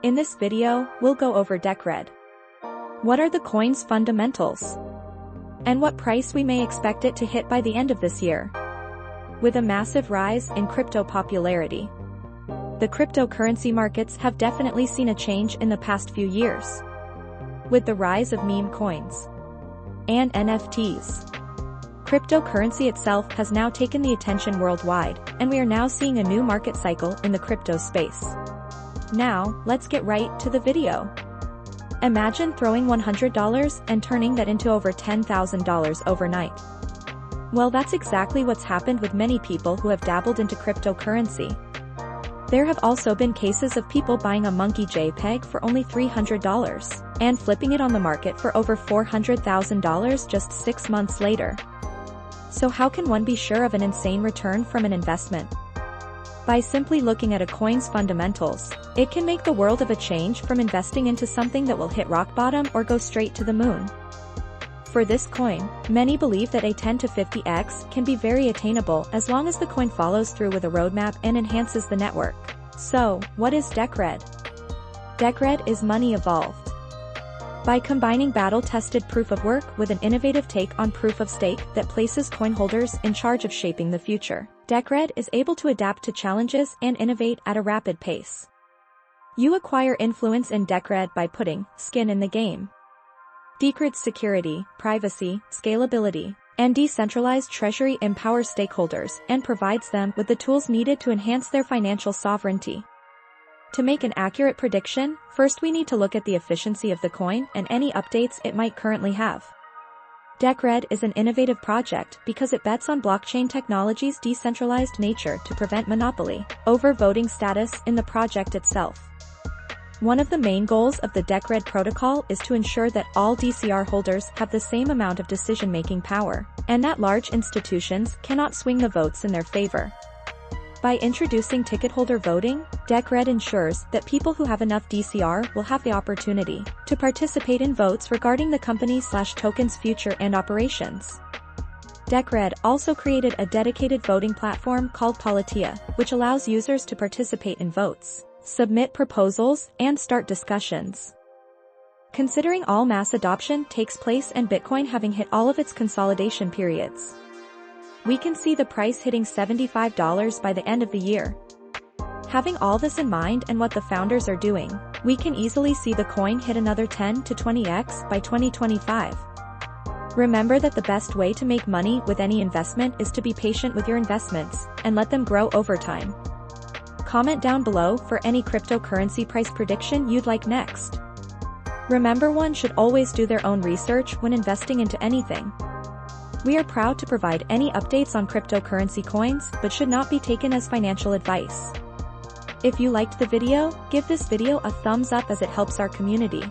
In this video, we'll go over DECRED. What are the coin's fundamentals? And what price we may expect it to hit by the end of this year. With a massive rise in crypto popularity, the cryptocurrency markets have definitely seen a change in the past few years. With the rise of meme coins and NFTs, cryptocurrency itself has now taken the attention worldwide, and we are now seeing a new market cycle in the crypto space. Now, let's get right to the video. Imagine throwing $100 and turning that into over $10,000 overnight. Well, that's exactly what's happened with many people who have dabbled into cryptocurrency. There have also been cases of people buying a monkey JPEG for only $300 and flipping it on the market for over $400,000 just 6 months later. So how can one be sure of an insane return from an investment? By simply looking at a coin's fundamentals, it can make the world of a change from investing into something that will hit rock bottom or go straight to the moon. For this coin, many believe that a 10 to 50x can be very attainable as long as the coin follows through with a roadmap and enhances the network. So, what is DECRED? DECRED is money evolved. By combining battle-tested proof of work with an innovative take on proof of stake that places coin holders in charge of shaping the future, DECRED is able to adapt to challenges and innovate at a rapid pace. You acquire influence in DECRED by putting skin in the game. DECRED's security, privacy, scalability, and decentralized treasury empower stakeholders and provides them with the tools needed to enhance their financial sovereignty. To make an accurate prediction, first we need to look at the efficiency of the coin and any updates it might currently have. DECRED is an innovative project because it bets on blockchain technology's decentralized nature to prevent monopoly over voting status in the project itself. One of the main goals of the DECRED protocol is to ensure that all DCR holders have the same amount of decision-making power, and that large institutions cannot swing the votes in their favor. By introducing ticket holder voting, DECRED ensures that people who have enough DCR will have the opportunity to participate in votes regarding the company/token's future and operations. DECRED also created a dedicated voting platform called Politia, which allows users to participate in votes, submit proposals, and start discussions. Considering all mass adoption takes place and Bitcoin having hit all of its consolidation periods, we can see the price hitting $75 by the end of the year. Having all this in mind and what the founders are doing, we can easily see the coin hit another 10 to 20x by 2025. Remember that the best way to make money with any investment is to be patient with your investments and let them grow over time. Comment down below for any cryptocurrency price prediction you'd like next. Remember, one should always do their own research when investing into anything. We are proud to provide any updates on cryptocurrency coins, but should not be taken as financial advice. If you liked the video, give this video a thumbs up as it helps our community.